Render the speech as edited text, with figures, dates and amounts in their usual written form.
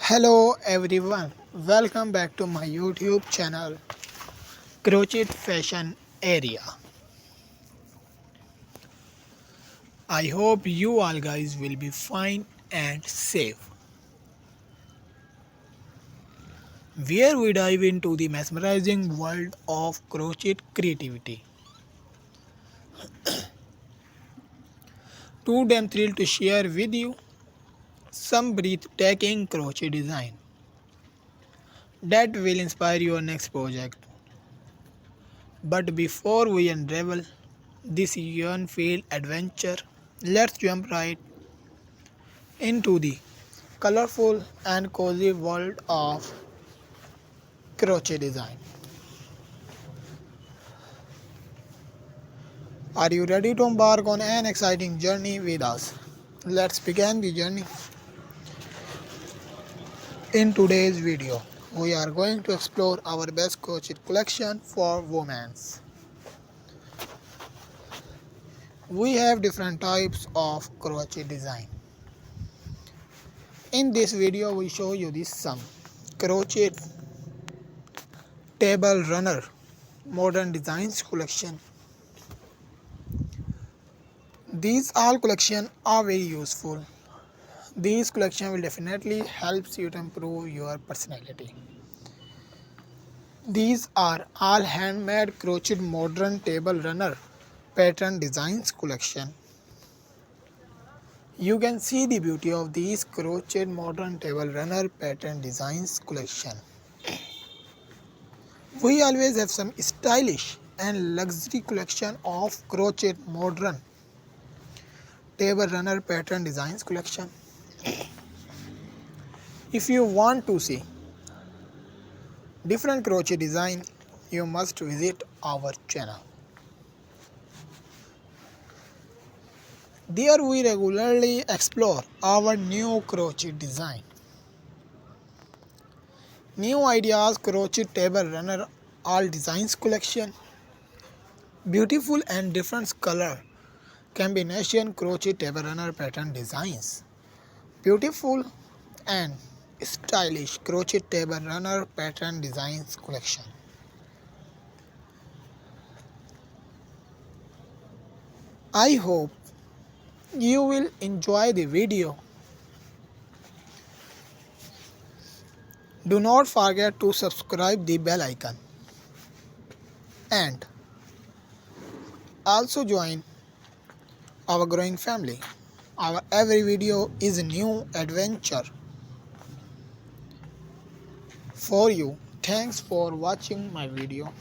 Hello everyone, welcome back to my YouTube channel Crochet Fashion Area. I hope you all guys will be fine and safe. Where we dive into the mesmerizing world of crochet creativity. Today I'm thrilled to share with you some breathtaking crochet design that will inspire your next project. But before we unravel this yarn-filled adventure, let's jump right into the colorful and cozy world of crochet design. Are you ready to embark on an exciting journey with us? Let's begin the journey. In today's video, we are going to explore our best crochet collection for women. We have different types of crochet design. In this video, we show you this some crochet table runner modern designs collection. These all collections are very useful. These collection will definitely help you to improve your personality. These are all handmade crochet modern table runner pattern designs collection. You can see the beauty of these crochet modern table runner pattern designs collection. We always have some stylish and luxury collection of crochet modern table runner pattern designs collection. If you want to see different crochet design, you must visit our channel. There we regularly explore our new crochet design. New ideas crochet table runner all designs collection. Beautiful and different color combination crochet table runner pattern designs. Beautiful and stylish crochet table runner pattern designs collection. I hope you will enjoy the video. Do not forget to subscribe the bell icon and also join our growing family. Our every video is a new adventure for you. Thanks for watching my video.